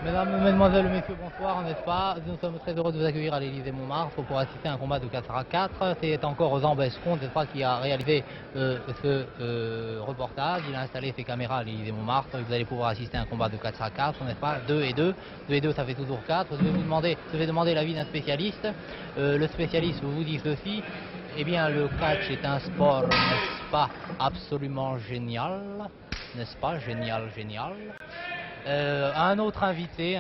Mesdames, Mesdemoiselles, Messieurs, bonsoir, n'est-ce pas? Nous sommes très heureux de vous accueillir à l'Élysée-Montmartre pour assister à un combat de 4-4. C'est encore Jean Bescon, n'est-ce pas, qui a réalisé ce reportage. Il a installé ses caméras à l'Élysée-Montmartre. Vous allez pouvoir assister à un combat de 4-4, n'est-ce pas? 2 et 2. 2 et 2, ça fait toujours 4. Je vais demander l'avis d'un spécialiste. Le spécialiste vous dit ceci. Eh bien, le catch est un sport, n'est-ce pas, absolument génial. N'est-ce pas? Génial, génial. Un autre invité,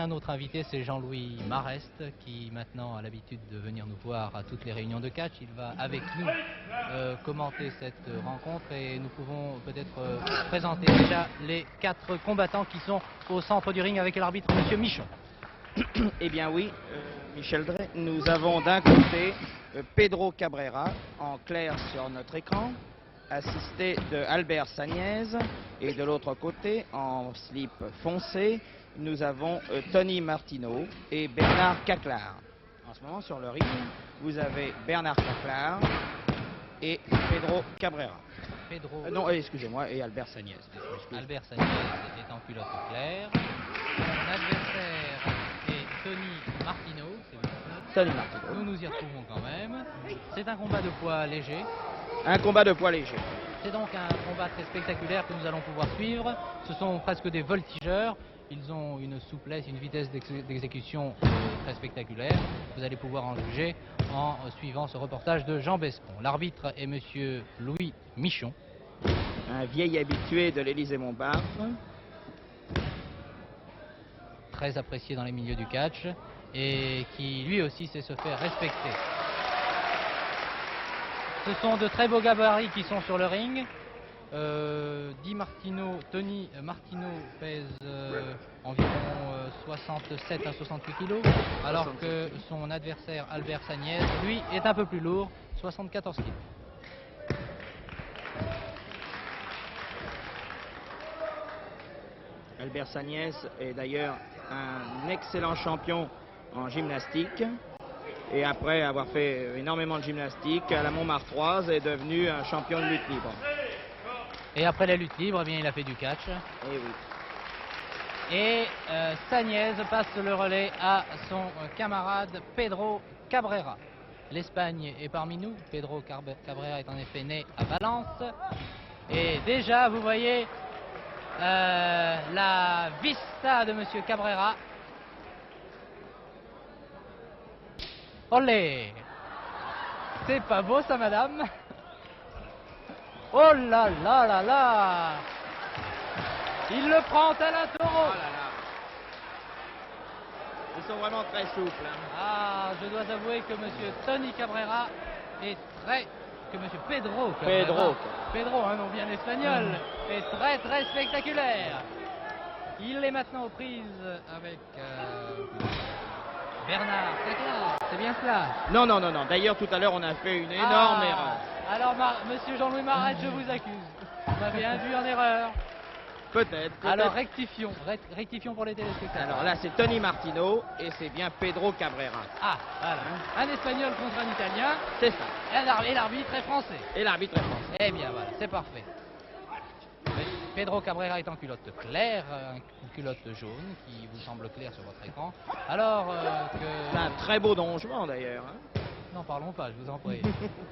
c'est Jean-Louis Marest, qui maintenant a l'habitude de venir nous voir à toutes les réunions de catch. Il va avec nous commenter cette rencontre et nous pouvons peut-être présenter déjà les 4 combattants qui sont au centre du ring avec l'arbitre Monsieur Michon. Eh bien oui, Michel Drey, nous avons d'un côté Pedro Cabrera en clair sur notre écran, assisté de Albert Sagnez, et de l'autre côté, en slip foncé, nous avons Tony Martineau et Bernard Caclar. En ce moment, sur le ring, vous avez Bernard Caclar et Pedro Cabrera. Non, excusez-moi, et Albert Sagnez. Albert Sagnez est en culotte claire. Son adversaire est Tony Martineau. Tony Martineau. Nous nous y retrouvons quand même. C'est un combat de poids léger. Un combat de poids léger. C'est donc un combat très spectaculaire que nous allons pouvoir suivre. Ce sont presque des voltigeurs. Ils ont une souplesse, une vitesse d'exécution très spectaculaire. Vous allez pouvoir en juger en suivant ce reportage de Jean Bescon. L'arbitre est Monsieur Louis Michon. Un vieil habitué de l'Élysée-Montmartre. Très apprécié dans les milieux du catch et qui lui aussi sait se faire respecter. Ce sont de très beaux gabarits qui sont sur le ring. Tony Martineau pèse environ 67 à 68 kg, alors que son adversaire Albert Sagnez, lui, est un peu plus lourd, 74 kg. Albert Sagnez est d'ailleurs un excellent champion en gymnastique. Et après avoir fait énormément de gymnastique à la Montmartroise, est devenu un champion de lutte libre. Et après la lutte libre, eh bien, il a fait du catch. Et oui. Et Sagnez passe le relais à son camarade Pedro Cabrera. L'Espagne est parmi nous. Pedro Cabrera est en effet né à Valence. Et déjà, vous voyez la vista de Monsieur Cabrera. Olé! C'est pas beau ça, madame? Oh là là là là! Il le prend à la taureau! Oh là là. Ils sont vraiment très souples. Hein. Ah, je dois avouer que monsieur Tony Cabrera est que monsieur Pedro Cabrera, un nom bien espagnol, est très très spectaculaire. Il est maintenant aux prises avec Bernard Caclar, c'est bien cela? Non. D'ailleurs, tout à l'heure, on a fait une énorme erreur. Alors, monsieur Jean-Louis Marest, je vous accuse. Vous m'avez induit en erreur. Peut-être. Alors, rectifions pour les téléspectateurs. Alors là, c'est Tony Martineau et c'est bien Pedro Cabrera. Ah, voilà. Un Espagnol contre un Italien. C'est ça. Et l'arbitre est français. Et l'arbitre est français. Eh bien, voilà, c'est parfait. Pedro Cabrera est en culotte claire, une culotte jaune qui vous semble claire sur votre écran. Alors que... C'est un très beau donjon d'ailleurs. Hein. N'en parlons pas, je vous en prie.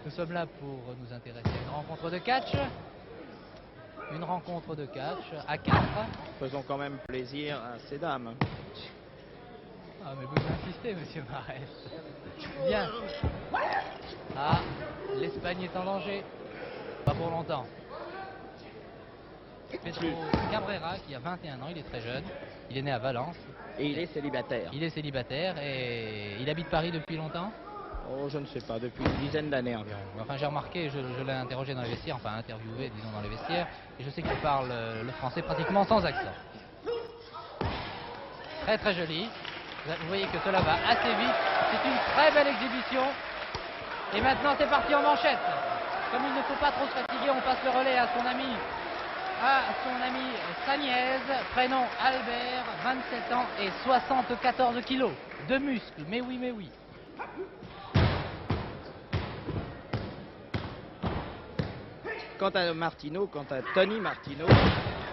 Nous sommes là pour nous intéresser à une rencontre de catch. Une rencontre de catch à 4. Faisons quand même plaisir à ces dames. Ah, mais vous insistez, monsieur Marest. Bien. Ah, l'Espagne est en danger. Pas pour longtemps. Pedro Cabrera, qui a 21 ans, il est très jeune, il est né à Valence. Et il est célibataire. Il est célibataire et il habite Paris depuis longtemps? Oh, je ne sais pas, depuis une dizaine d'années environ. Enfin, j'ai remarqué, je l'ai interrogé dans les vestiaires, enfin interviewé, disons, dans les vestiaires, et je sais qu'il parle le français pratiquement sans accent. Très très joli. Vous voyez que cela va assez vite. C'est une très belle exhibition. Et maintenant, c'est parti en manchette. Comme il ne faut pas trop se fatiguer, on passe le relais à son ami Sagnez, prénom Albert, 27 ans et 74 kilos de muscles, mais oui. Quant à Tony Martineau,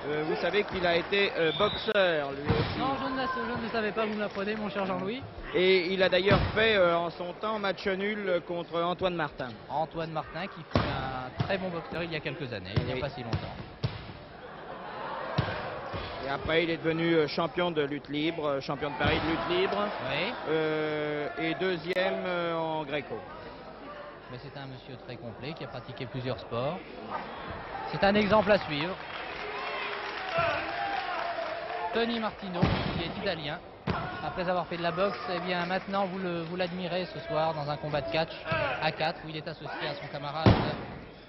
Vous savez qu'il a été boxeur lui aussi. Non, je ne le savais pas, vous me l'apprenez, mon cher Jean-Louis. Et il a d'ailleurs fait en son temps match nul contre Antoine Martin. Antoine Martin qui fut un très bon boxeur il y a quelques années, il n'y a Oui. pas si longtemps. Et après, il est devenu champion de lutte libre, champion de Paris de lutte libre. Oui, Et deuxième en Gréco. mais c'est un monsieur très complet qui a pratiqué plusieurs sports. C'est un exemple à suivre. Tony Martino, qui est italien. Après avoir fait de la boxe, eh bien maintenant vous l'admirez ce soir dans un combat de catch à 4 où il est associé à son camarade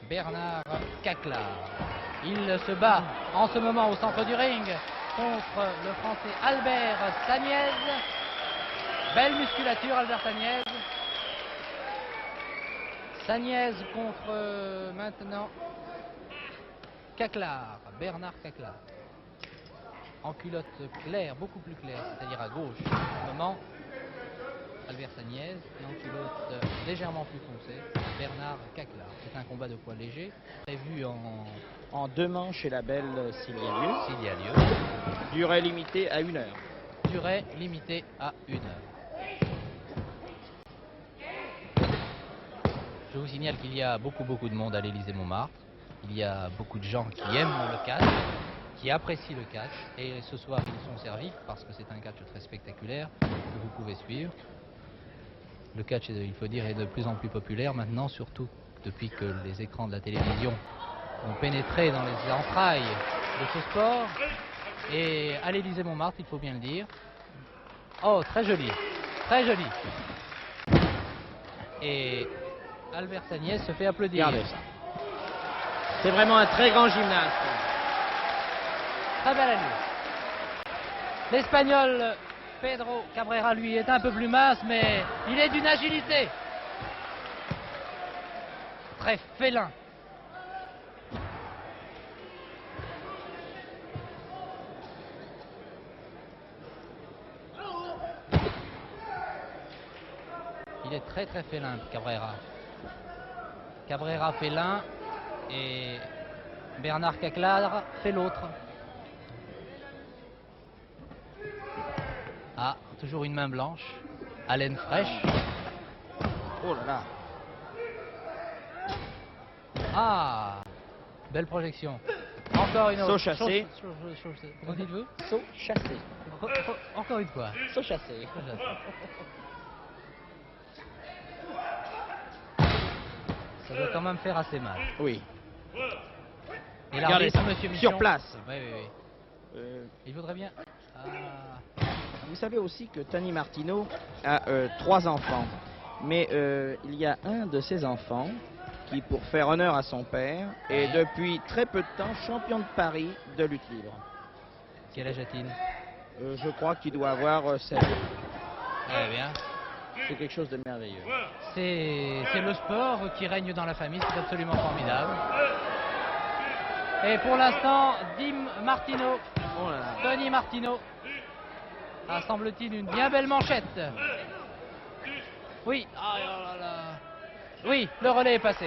Bernard Caclar. Il se bat en ce moment au centre du ring contre le français Albert Sagnès. Belle musculature, Albert Sagnès. Sagnès contre maintenant Caclar, Bernard Caclar. En culotte claire, beaucoup plus claire, c'est-à-dire à gauche. Pour le moment, Albert Sagnès et en culotte légèrement plus foncée, Bernard Caclar. C'est un combat de poids léger, prévu En 2 manches et la belle s'il y a lieu. s'il y a lieu. Durée limitée à 1 heure. Durée limitée à 1 heure. Je vous signale qu'il y a beaucoup de monde à l'Élysée-Montmartre. Il y a beaucoup de gens qui aiment le catch, qui apprécient le catch. Et ce soir, ils sont servis parce que c'est un catch très spectaculaire que vous pouvez suivre. Le catch, il faut dire, est de plus en plus populaire maintenant, surtout depuis que les écrans de la télévision ont pénétré dans les entrailles de ce sport. Et à l'Élysée-Montmartre, il faut bien le dire. Oh, très joli, très joli. Et Albert Sagnès se fait applaudir. Regardez ça. C'est vraiment un très grand gymnaste. Très belle allure. L'Espagnol Pedro Cabrera, lui, est un peu plus mince, mais il est d'une agilité. Très félin. Il est très félin, Cabrera. Cabrera fait l'un et Bernard Caclar fait l'autre. Ah, toujours une main blanche, haleine fraîche. Oh là là. Ah, belle projection. Encore une autre. Saut chassé. Comment dites-vous? Saut chassé. Encore une fois. Saut chassé. Ça doit quand même faire assez mal. Oui. Et Regardez l'arbitre, ça, monsieur Michon. sur place. Oui. Euh, Il voudrait bien. Ah. Vous savez aussi que Tony Martino a 3 enfants. Mais il y a un de ses enfants qui, pour faire honneur à son père, est depuis très peu de temps champion de Paris de lutte libre. Quel âge a-t-il? Je crois qu'il doit avoir 16 ans. Très bien. C'est quelque chose de merveilleux. C'est le sport qui règne dans la famille, c'est absolument formidable. Et pour l'instant, Dim Martino, Oh là là. Tony Martino, a semble-t-il une bien belle manchette. Oui, ah, oh là là. Oui, le relais est passé.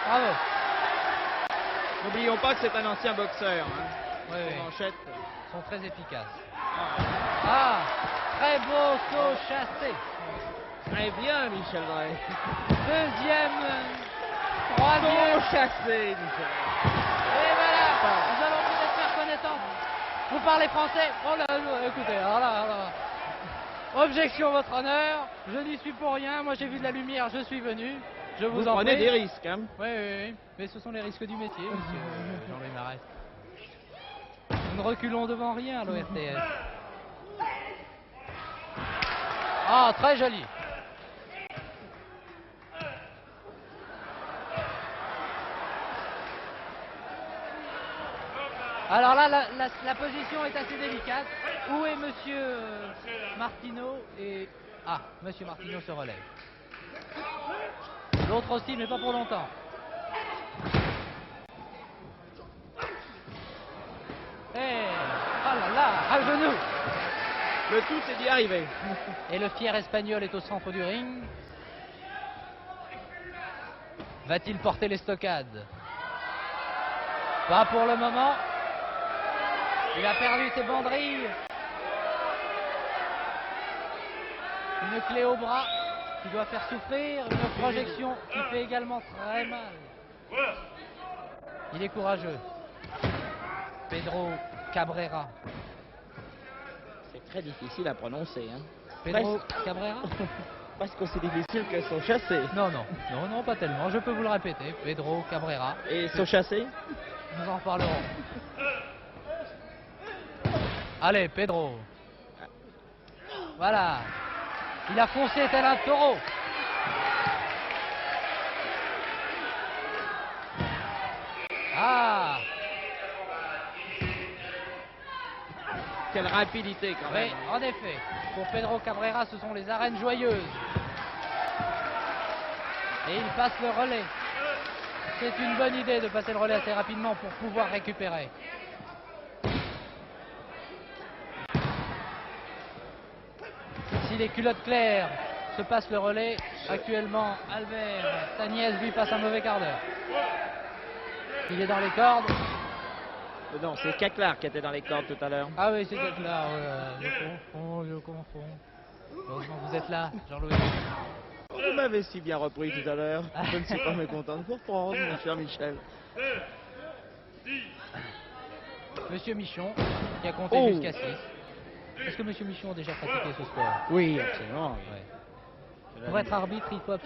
Bravo. N'oublions pas que c'est un ancien boxeur. Hein. Oui, Les oui. manchettes. Sont très efficaces. Ah, très beau saut chassé. Très bien, Michel Drey. Deuxième, troisième. Saut chassé, Michel. Et voilà, nous allons peut-être faire connaissance. Vous parlez français? Oh là, écoutez, alors là. Objection, votre honneur. Je n'y suis pour rien. Moi, j'ai vu de la lumière, je suis venu. Je vous, Vous en prenez prie. des risques. Hein. Oui. Mais ce sont les risques du métier, monsieur Jean-Louis Marais. Nous ne reculons devant rien à l'ORTF. Ah, très joli. Alors là, la position est assez délicate. Où est monsieur Martino et... Ah, monsieur Martino se relève. L'autre aussi, mais pas pour longtemps. Eh, oh là là, à genoux. Le tout, c'est d'y arriver. Et le fier espagnol est au centre du ring. Va-t-il porter les stockades? Pas pour le moment. Il a perdu ses banderilles. Une clé au bras qui doit faire souffrir. Une projection qui fait également très mal. Il est courageux. Pedro Cabrera. C'est très difficile à prononcer. Hein. Pedro Cabrera? Parce que c'est difficile que Sochassé. Non, non, non, non, pas tellement. Je peux vous le répéter. Pedro Cabrera. Et Sochassé? Nous en reparlerons. Allez, Pedro. Voilà. Il a foncé tel un taureau. Ah! Quelle rapidité quand même. Oui, en effet. Pour Pedro Cabrera, ce sont les arènes joyeuses. Et il passe le relais. C'est une bonne idée de passer le relais assez rapidement pour pouvoir récupérer. Si les culottes claires se passent le relais, actuellement Albert Sagnès lui passe un mauvais quart d'heure. Il est dans les cordes. Non, c'est Caclar qui était dans les cordes tout à l'heure. Ah oui, c'est Caclar. Je confonds. Heureusement que vous êtes là, Jean-Louis. Vous m'avez si bien repris tout à l'heure. Je ne suis pas mécontent de vous reprendre, mon cher Michel. Monsieur Michon, qui a compté jusqu'à 6. Est-ce que Monsieur Michon a déjà pratiqué ce sport? Oui, absolument. Ouais. Pour être arbitre, il faut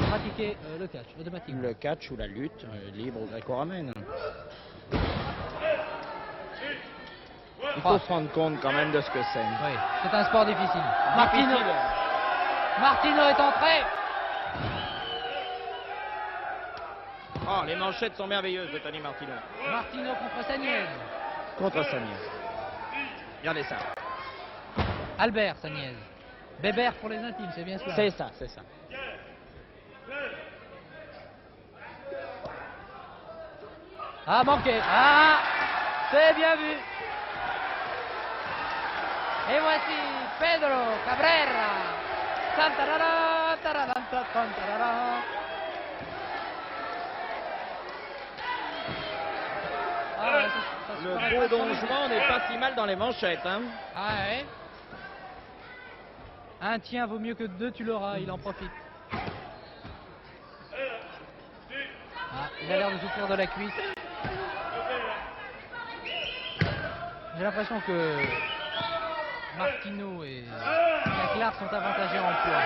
pratiquer le catch, automatiquement. Le catch ou la lutte libre ou gréco-romaine. Il faut se rendre compte quand même de ce que c'est. Oui, c'est un sport difficile. Martino est entré. Oh, les manchettes sont merveilleuses de Tony Martino. Martino contre Sagnès. Contre Sagnès. Regardez ça. Albert Sagnès. Bébert pour les intimes, c'est bien cela. C'est ça, c'est ça. Ah, manqué. Ah, c'est bien vu. Et voici Pedro Cabrera. Tantarara, tararanta, tantarara. Ah, ça se paraît Le beau pas dongement n'est pas si mal dans les manchettes. Hein. Ah ouais. Un tien vaut mieux que deux, tu l'auras, il en profite. Ah, il a l'air de souffrir de la cuisse. J'ai l'impression que Martino et Caclar sont avantagés en poids.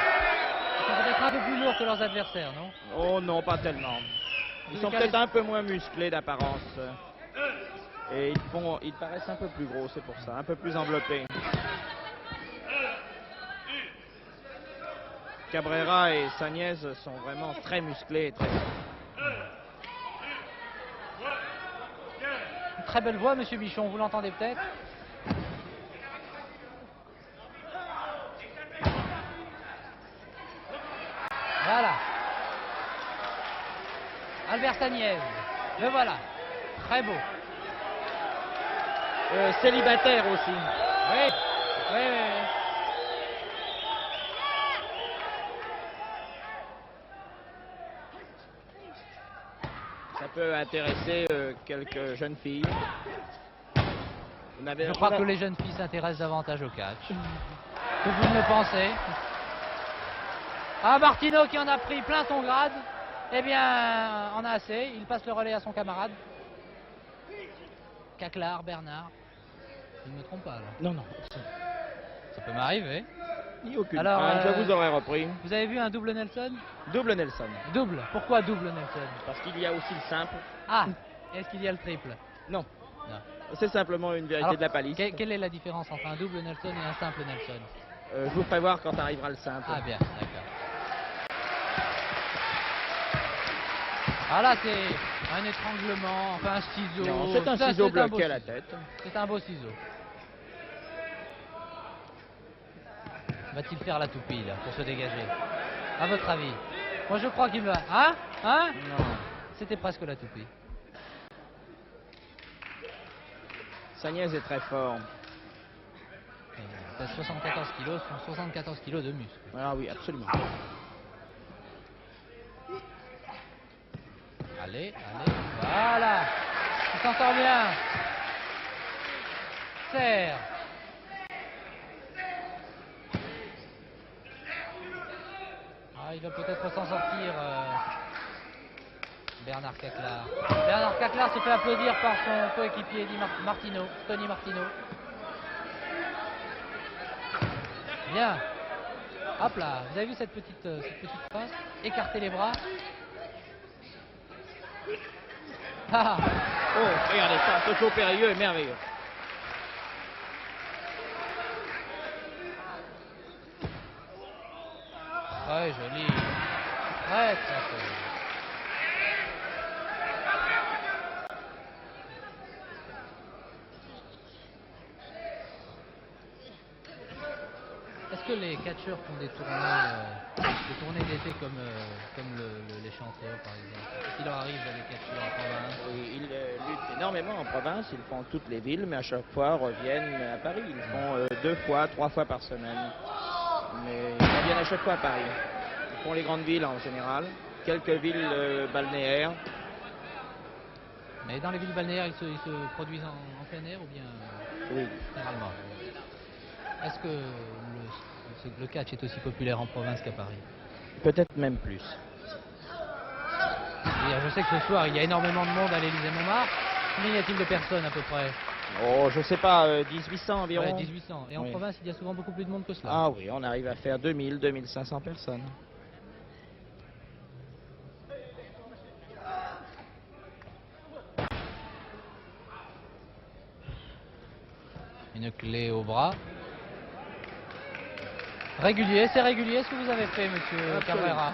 Ils sont peut-être un peu plus lourds que leurs adversaires, non? Oh non, pas tellement. Ils sont peut-être un peu moins musclés d'apparence. Et ils paraissent un peu plus gros, c'est pour ça, un peu plus enveloppés. Cabrera et Sagnès sont vraiment très musclés et très forts. Une très belle voix, Monsieur Michon, vous l'entendez peut-être? Voilà. Albert Sagnès, le voilà. Très beau. Célibataire aussi. Oui, oui, oui, oui. Ça peut intéresser quelques jeunes filles. Je crois que les jeunes filles s'intéressent davantage au catch. Que vous ne le pensez? Ah, Martino qui en a pris plein son grade. Eh bien, on a assez. Il passe le relais à son camarade. Caclar, Bernard. Je ne me trompe pas, là. Non, non. Ça peut m'arriver. Ni aucune. Alors, je vous aurais repris. Vous avez vu un double Nelson? Double Nelson. Double. Pourquoi double Nelson? Parce qu'il y a aussi le simple. Ah, est-ce qu'il y a le triple? Non. Non. C'est simplement une vérité Alors, de la palisse. quelle est la différence entre un double Nelson et un simple Nelson? Je vous ferai voir quand arrivera le simple. Ah bien, d'accord. Ah là, c'est un étranglement, enfin un ciseau. Non, c'est un ciseau bloqué à la tête. C'est un beau ciseau. Va-t-il faire la toupie, là, pour se dégager? À votre avis? Moi, je crois qu'il va. Hein? Hein? Non. C'était presque la toupie. Sagnès est très fort. Il pèse 74 kilos, ce sont 74 kilos de muscle. Ah oui, absolument. Allez, allez, voilà. Il s'en sort bien. adversaire. Ah, il va peut-être s'en sortir. Bernard Caclar. Bernard Caclar se fait applaudir par son coéquipier Tony Martino. Bien. Hop là, vous avez vu cette petite passe? Écartez les bras. Ah. Oh, regardez ça, ce saut périlleux est merveilleux. Très joli. Très très joli. Est-ce que les catcheurs font des tournées d'été comme les chanteurs par exemple? Est-ce qu'il leur arrive d'aller catcher en province? Oui, ils luttent énormément en province, ils font toutes les villes, mais à chaque fois reviennent à Paris. Ils font 2 fois, 3 fois par semaine. Mais ils reviennent à chaque fois à Paris. Ils font les grandes villes en général, quelques villes balnéaires. Mais dans les villes balnéaires, ils se produisent en plein air ou bien Oui. généralement? Est-ce que le catch est aussi populaire en province qu'à Paris? Peut-être même plus. Je sais que ce soir, il y a énormément de monde à l'Élysée-Montmartre. Combien y a-t-il de personnes à peu près? Oh, je sais pas, 1800 environ. Ouais, 1800. Et en Oui. province, il y a souvent beaucoup plus de monde que cela. Ah oui, on arrive à faire 2000, 2500 personnes. Une clé au bras. Régulier, c'est régulier ce que vous avez fait, monsieur Cabrera.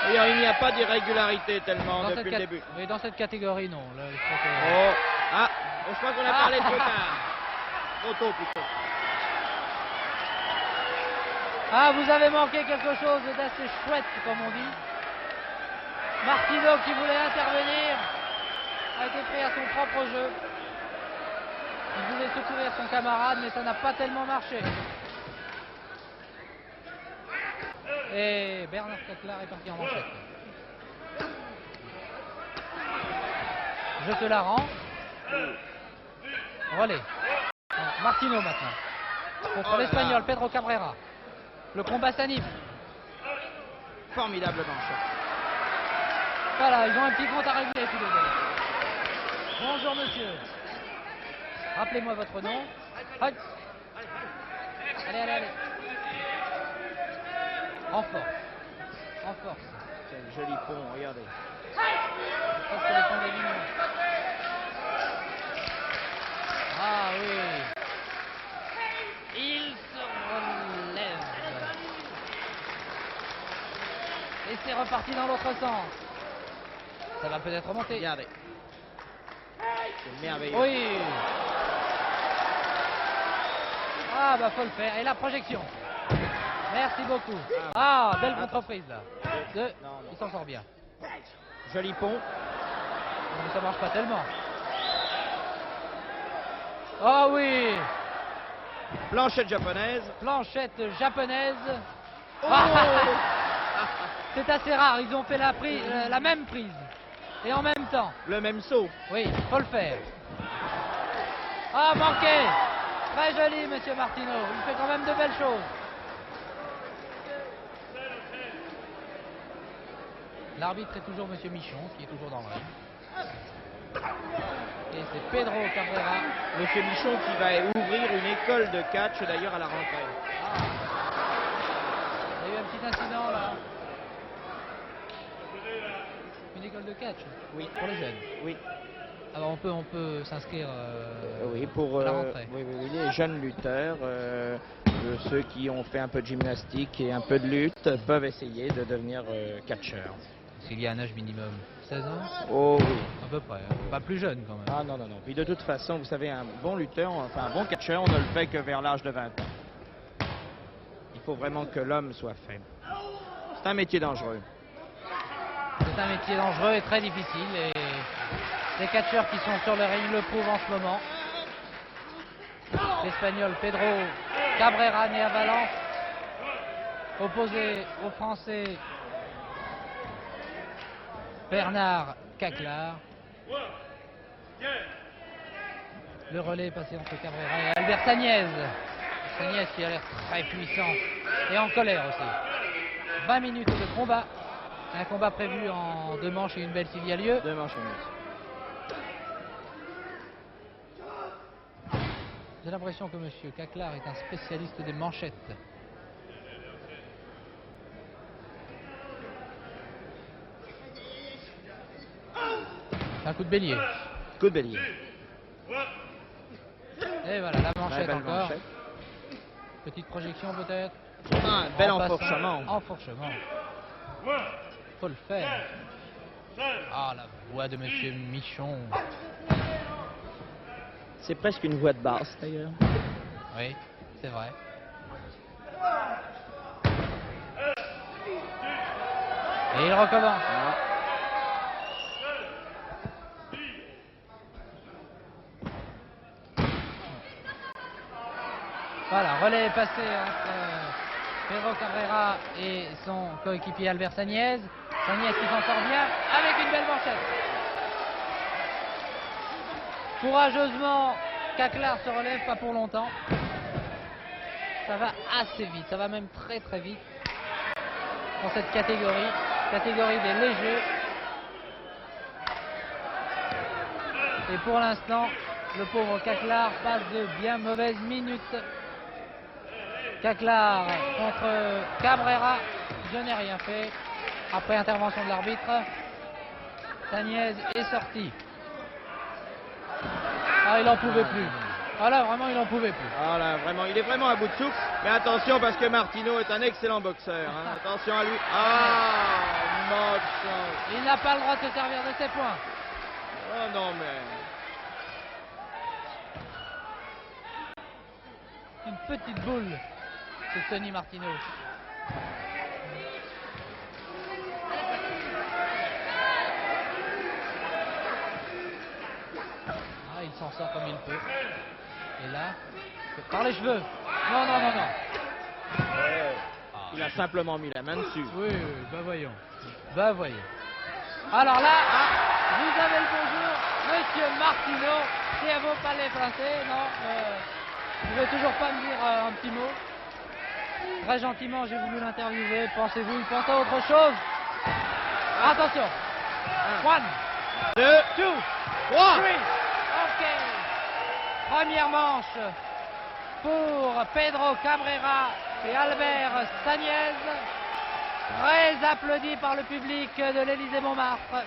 D'ailleurs, il n'y a pas d'irrégularité tellement depuis le début. Mais dans cette catégorie, non. Là, je crois que... Oh, ah, je crois qu'on a parlé trop tard. Trop tôt plutôt. Ah, vous avez manqué quelque chose d'assez chouette, comme on dit. Martino, qui voulait intervenir, a été pris à son propre jeu. Il voulait secourir son camarade, mais ça n'a pas tellement marché. Et Bernard Caclar est parti en manchette. Je te la rends. Relais. Martino maintenant. Contre l'Espagnol Pedro Cabrera. Le combat s'anime. Formidable manchette. Voilà, ils ont un petit compte à régler tous les deux. Bonjour monsieur. Rappelez-moi votre nom. Allez, allez, allez. En force. En force. Quel joli pont, regardez. Presque les ponts des lignes. Ah oui. Il se relève. Et c'est reparti dans l'autre sens. Ça va peut-être remonter. Regardez. C'est merveilleux. Oui. Ah bah faut le faire. Et la projection. Merci beaucoup. Ah, belle contre-prise là. Il s'en sort bien. Joli pont. Mais ça marche pas tellement. Oh oui. Planchette japonaise. Planchette japonaise. Oh. C'est assez rare, ils ont fait la même prise. Et en même temps. Le même saut. Oui, faut le faire. Ah, manqué. Très joli, monsieur Martino. Il fait quand même de belles choses. L'arbitre est toujours monsieur Michon, qui est toujours dans le ring. Et c'est Pedro Cabrera. Monsieur Michon qui va ouvrir une école de catch d'ailleurs à la rentrée. Ah. Il y a eu un petit incident là. Une école de catch? Oui. Pour les jeunes? Oui. Alors on peut s'inscrire oui, pour à la rentrée. oui, les jeunes lutteurs, ceux qui ont fait un peu de gymnastique et un peu de lutte peuvent essayer de devenir catcheurs. S'il y a un âge minimum, 16 ans? Oh oui. À peu près, pas plus jeune quand même. Ah non, non, non. Puis de toute façon, vous savez, un bon lutteur, enfin un bon catcheur, on ne le fait que vers l'âge de 20 ans. Il faut vraiment que l'homme soit fait. C'est un métier dangereux. C'est un métier dangereux et très difficile. Et les catcheurs qui sont sur le ring le prouvent en ce moment. L'Espagnol Pedro Cabrera, né à Valence, opposé au Français Bernard Caclar. Le relais est passé entre Cabrera et Albert Sagnès. Sagnès qui a l'air très puissant et en colère aussi. 20 minutes de combat. Un combat prévu en 2 manches et une belle s'il y a lieu. 2 manches et demie. J'ai l'impression que M. Caclar est un spécialiste des manchettes. Un coup de bélier. Coup de bélier. Et voilà, la manchette belle encore. manchette. Petite projection peut-être. Un bel En passant. enfourchement. Enfourchement. Faut le faire. Ah, la voix de Monsieur Michon. C'est presque une voix de basse d'ailleurs. Oui, c'est vrai. Et il recommence. Voilà, relais est passé entre Pedro Cabrera et son coéquipier Albert Sagnès. Sagnès qui s'en sort bien avec une belle manchette. Courageusement, Caclar se relève, pas pour longtemps. Ça va assez vite, ça va même très très vite dans cette catégorie des légers. Et pour l'instant, le pauvre Caclar passe de bien mauvaises minutes. Caclar contre Cabrera, je n'ai rien fait. Après intervention de l'arbitre, Sagnès est sorti. Ah, il n'en pouvait plus. Ah là, vraiment, il n'en pouvait plus. Ah là, vraiment, il est vraiment à bout de souffle. Mais attention parce que Martino est un excellent boxeur. Hein. Attention à lui. Ah, moche. Il n'a pas le droit de se servir de ses points. Oh non mais. Une petite boule de Tony Martino. Ah, il s'en sort comme il peut. Et là, par les cheveux. Non, non, non, non. Il a simplement mis la main dessus. Oui, oui, bah voyons. Bah voyons. Alors là, vous avez le bonjour, Monsieur Martino. C'est à vos palais français, non vous ne pouvez toujours pas me dire un petit mot. Très gentiment, j'ai voulu l'interviewer. Pensez-vous, il pense à autre chose? Attention. 1, 2, 2, 3. 3. Ok. Première manche pour Pedro Cabrera et Albert Sagnès. Très applaudi par le public de l'Élysée-Montmartre.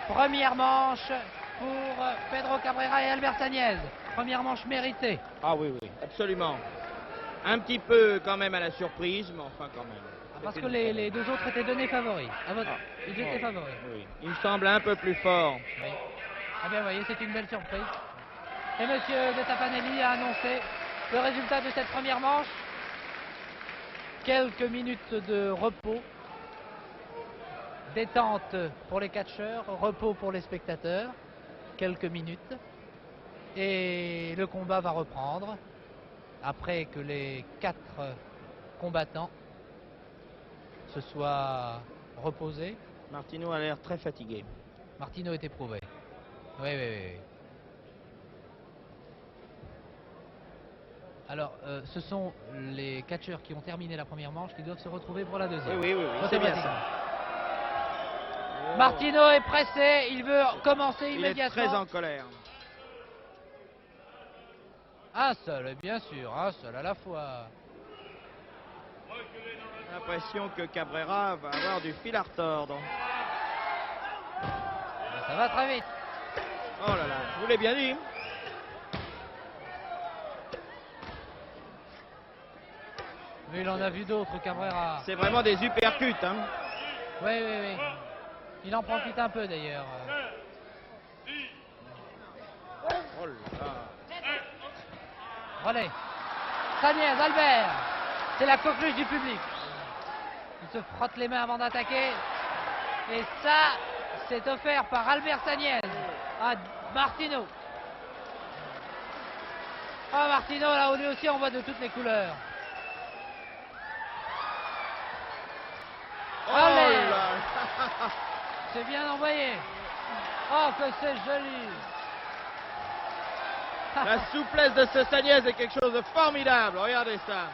Première manche pour Pedro Cabrera et Albert Sagnès. Première manche méritée. Ah oui, oui, absolument. Un petit peu quand même à la surprise, mais enfin quand même. Parce que les deux autres étaient donnés favoris. Ils étaient oui, favoris. oui. Il me semble un peu plus fort. Oui. Ah bien, vous voyez, c'est une belle surprise. Et Monsieur De Tafanelli a annoncé le résultat de cette première manche. Quelques minutes de repos. Détente pour les catcheurs, repos pour les spectateurs. Quelques minutes. Et le combat va reprendre après que les 4 combattants se soient reposés. Martino a l'air très fatigué. Martino est éprouvé. Oui, oui, oui. Alors, ce sont les catcheurs qui ont terminé la première manche qui doivent se retrouver pour la deuxième. Oui, oui, oui, c'est bien ça. Martino est pressé, il veut commencer immédiatement. Il est très en colère. Un seul, bien sûr, un seul à la fois. J'ai l'impression que Cabrera va avoir du fil à retordre. Et ça va très vite. Oh là là, je vous l'ai bien dit. Mais il en a vu d'autres, Cabrera. C'est vraiment des uppercuts, hein. Oui, oui, oui. Il en profite un peu d'ailleurs. Oh là là. Relais. Sagnès, Albert. C'est la coqueluche du public. Il se frotte les mains avant d'attaquer. Et ça, c'est offert par Albert Sagnès à Martino. Ah, Martino, là, lui aussi, on voit de toutes les couleurs. Oh Allez. là. C'est bien envoyé. Oh, que c'est joli. La souplesse de ce Sagnès est quelque chose de formidable. Regardez ça.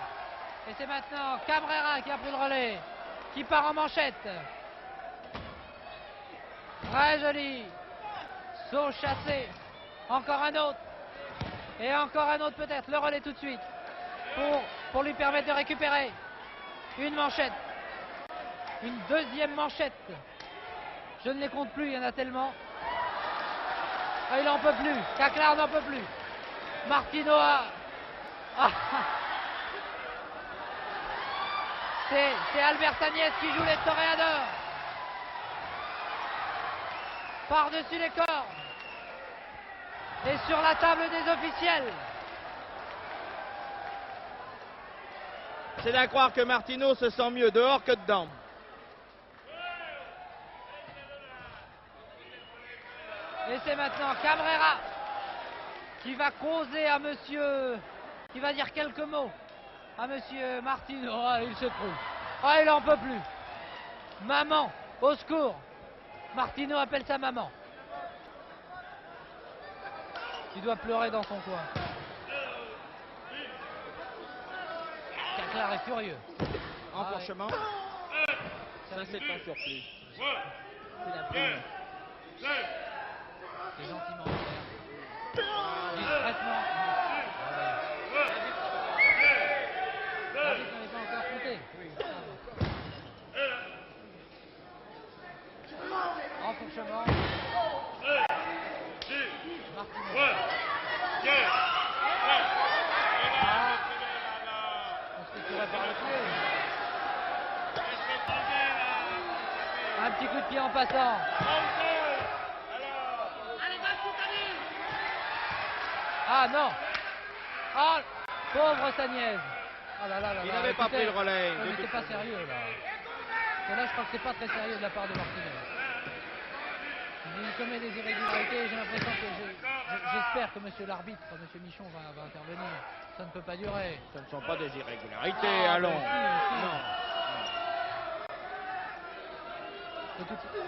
Et c'est maintenant Cabrera qui a pris le relais, qui part en manchette. Très joli. Saut chassé. Encore un autre. Et encore un autre peut-être. Le relais tout de suite. Pour lui permettre de récupérer. Une manchette. Une deuxième manchette. Je ne les compte plus, il y en a tellement. Ah, il n'en peut plus. Caclar n'en peut plus. Martino a... Ah. C'est Albert Sagnès qui joue les toréadors. Par-dessus les cordes. Et sur la table des officiels. C'est à croire que Martino se sent mieux dehors que dedans. Et c'est maintenant Cabrera qui va causer à monsieur, qui va dire quelques mots à monsieur Martino. Ah, il se trouve. Ah, il n'en peut plus. Maman, au secours. Martino appelle sa maman. Il doit pleurer dans son coin. Caclar est furieux. Enfourchement. Ça, c'est un surplus. C'est la prime. C'est gentiment offert. Discrètement. L'arbitre n'avait pas encore compté. Enfourchement. Martino. On se fait tirer par le pied. Un petit coup de pied en passant. Ah non. Ah, pauvre Sagnès. Oh là là là Il là, n'avait pas écoutez, pris le relais. ouais, mais c'est pas sérieux là. Et là je crois que c'est pas très sérieux de la part de Martino. Il commet des irrégularités, j'ai l'impression que j'espère que monsieur l'arbitre, monsieur Michon va intervenir. Ça ne peut pas durer. Ce ne sont pas des irrégularités, allons. Si. Non.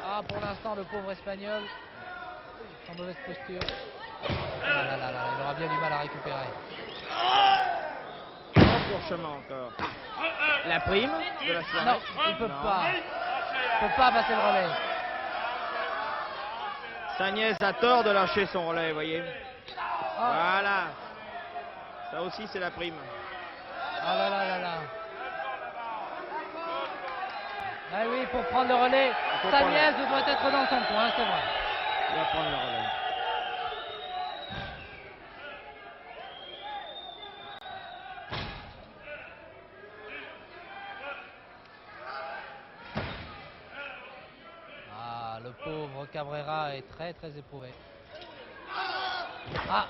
Ah, pour l'instant, le pauvre Espagnol, en mauvaise posture. Ah là là là, il aura bien du mal à récupérer. Enfourchement encore. La prime de la soirée. Non, il ne peut pas. Il ne peut pas passer le relais. Sagnès a tort de lâcher son relais, vous voyez. Ah. Voilà. Ça aussi, c'est la prime. Ah là là là là. Ah oui, pour prendre le relais, Sagnès doit être dans son coin, c'est vrai. Il va prendre le relais. Ah, le pauvre Cabrera est très très éprouvé. Ah,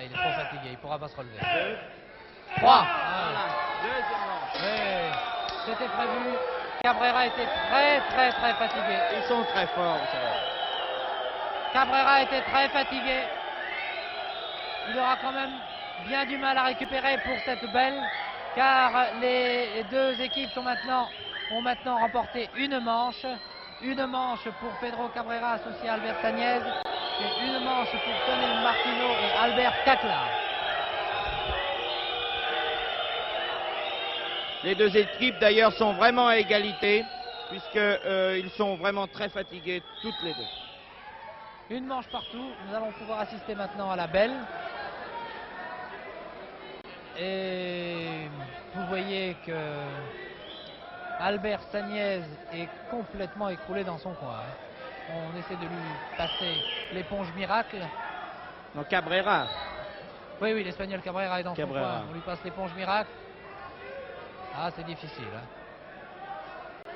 il est trop fatigué, il ne pourra pas se relever. 3. Deuxièmement. Oui, c'était prévu. Cabrera était très très très fatigué. Ils sont très forts, vous savez. Cabrera était très fatigué. Il aura quand même bien du mal à récupérer pour cette belle, car les deux équipes ont maintenant remporté une manche. Une manche pour Pedro Cabrera associé à Albert Sagnès et une manche pour Tony Martino et Albert Caclar. Les deux équipes d'ailleurs sont vraiment à égalité, puisqu'ils sont vraiment très fatigués, toutes les deux. Une manche partout, nous allons pouvoir assister maintenant à la belle. Et vous voyez que Albert Sagnès est complètement écroulé dans son coin. On essaie de lui passer l'éponge miracle. Non, Cabrera. Oui, l'Espagnol Cabrera est dans son Cabrera. coin. On lui passe l'éponge miracle. Ah, c'est difficile. Hein.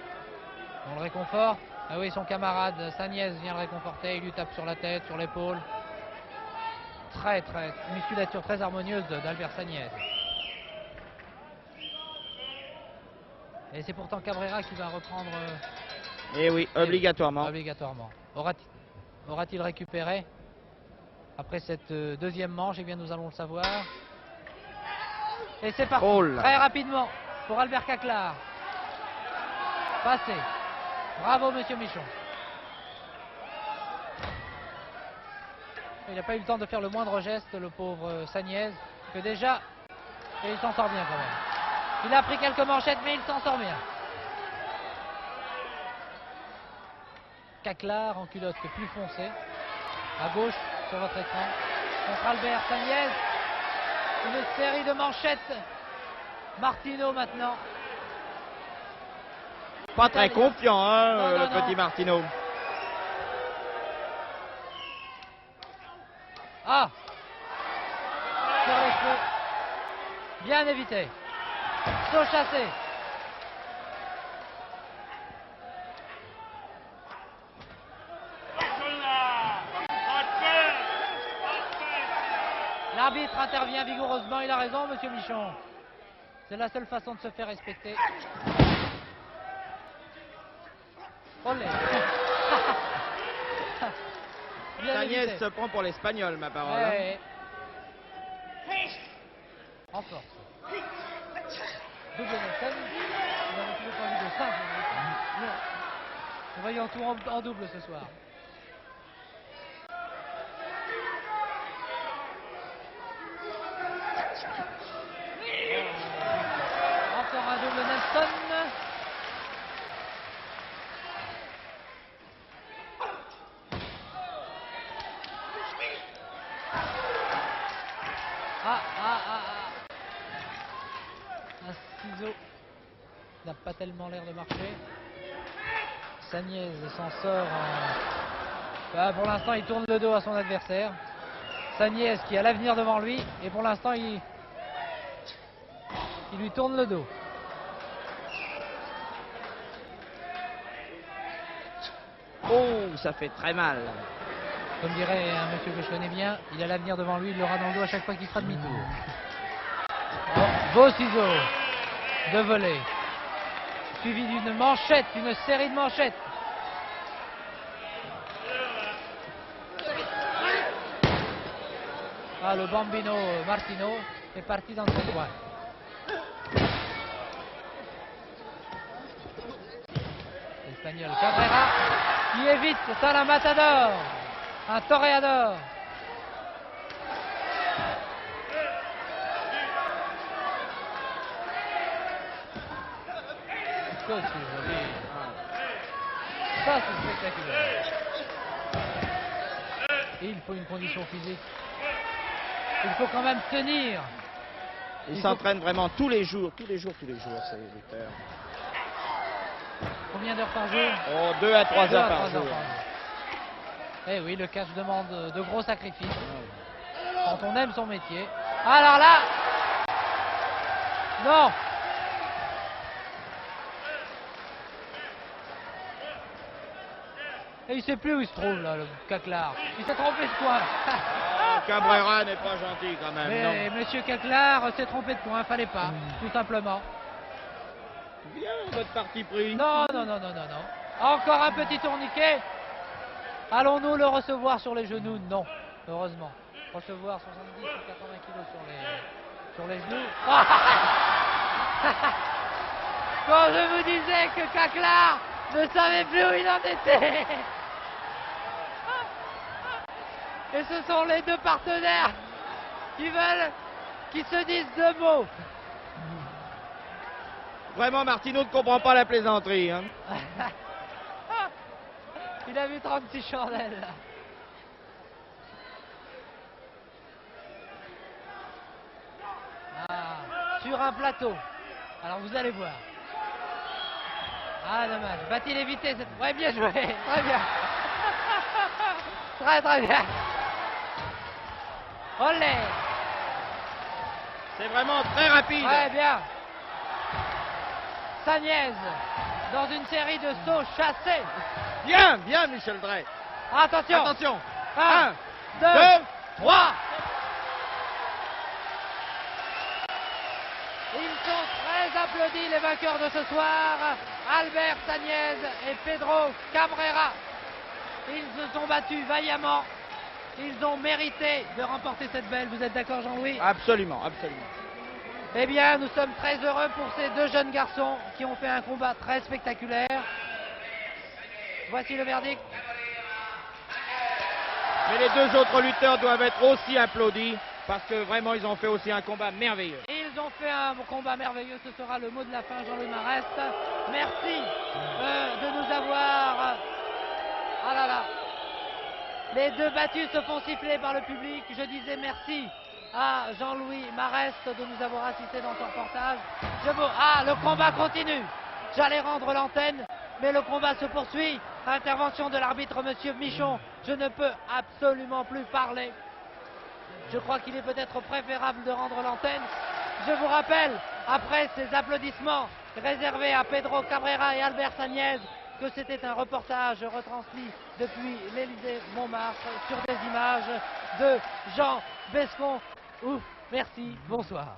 On le réconforte. Ah oui, son camarade Sagnès vient le réconforter. Il lui tape sur la tête, sur l'épaule. Très, musculature très harmonieuse d'Albert Sagnès. Et c'est pourtant Cabrera qui va reprendre. Eh oui, obligatoirement. Obligatoirement. Aura-t-il récupéré après cette deuxième manche? Eh bien, nous allons le savoir. Et c'est parti. Oh là. Très rapidement pour Albert Caclar. Passé. Bravo, monsieur Michon. Il n'a pas eu le temps de faire le moindre geste, le pauvre Sagnez, que déjà, et il s'en sort bien quand même. Il a pris quelques manchettes, mais il s'en sort bien. Caclar en culotte plus foncée, à gauche sur votre écran, contre Albert Sagnez. Une série de manchettes. Martino maintenant. Pas très confiant, hein, Non, le non, petit Martino. Ah, sur les cheveux. Bien évité. Saut chassé. L'arbitre intervient vigoureusement, il a raison, monsieur Michon. C'est la seule façon de se faire respecter. Olé. Sagnez se prend pour l'Espagnol, ma parole. Ouais. En force. Double Nelson. Nous avons toujours pas vu de simple. Nous voyons tout en double ce soir. Encore un double Nelson. Un ciseau n'a pas tellement l'air de marcher. Sagnez s'en sort pour l'instant il tourne le dos à son adversaire. Sagnez qui a l'avenir devant lui et pour l'instant il lui tourne le dos. Oh, ça fait très mal. Comme dirait un monsieur que je connais bien, il a l'avenir devant lui, il l'aura dans le dos à chaque fois qu'il fera demi-tour. Beau ciseau de volée, suivi d'une manchette, une série de manchettes. Ah, le bambino Martino est parti dans son coin. L'Espagnol Cabrera qui évite, c'est un matador, un toréador. Ça c'est spectaculaire. Et il faut une condition physique. Il faut quand même tenir. Il s'entraîne vraiment tous les jours, ces lutteurs. Combien d'heures par jour? Oh, 2 à 3 heures par jour. Eh oui, le catch demande de gros sacrifices. Quand on aime son métier. Alors là, non. Et il ne sait plus où il se trouve là, le Caclar. Il s'est trompé de coin. Cabrera n'est pas gentil quand même. Mais non. monsieur Caclar s'est trompé de coin, fallait pas, tout simplement. Bien votre parti pris. Non. Encore un petit tourniquet. Allons-nous le recevoir sur les genoux? Non, heureusement. Recevoir 70 ou 80 kilos sur les genoux. Quand je vous disais que Caclar ne savait plus où il en était. Et ce sont les deux partenaires qui se disent deux mots. Vraiment, Martino ne comprend pas la plaisanterie. Hein. Il a vu 36 chandelles. Là. Sur un plateau. Alors vous allez voir. Ah dommage. Va-t-il éviter cette... Ouais, bien joué. Très bien. Très bien. Olé. C'est vraiment très rapide. Ouais, bien. Sagnez dans une série de sauts chassés. Bien, Michel Drey. Attention. 1, 2, 3. Ils sont très applaudis, les vainqueurs de ce soir. Albert Sagnez et Pedro Cabrera. Ils se sont battus vaillamment. Ils ont mérité de remporter cette belle. Vous êtes d'accord, Jean-Louis? Absolument. Eh bien, nous sommes très heureux pour ces deux jeunes garçons qui ont fait un combat très spectaculaire. Voici le verdict. Mais les deux autres lutteurs doivent être aussi applaudis parce que vraiment ils ont fait aussi un combat merveilleux. Ils ont fait un combat merveilleux, ce sera le mot de la fin, Jean-Louis Marest. Merci de nous avoir... Ah là là. Les deux battus se font siffler par le public. Je disais merci à Jean-Louis Marest de nous avoir assisté dans son reportage. Ah, le combat continue. J'allais rendre l'antenne, mais le combat se poursuit. Intervention de l'arbitre, monsieur Michon. Je ne peux absolument plus parler. Je crois qu'il est peut-être préférable de rendre l'antenne. Je vous rappelle, après ces applaudissements réservés à Pedro Cabrera et Albert Sagnès, que c'était un reportage retransmis depuis l'Élysée-Montmartre sur des images de Jean Bescon. Ouf, merci, bonsoir.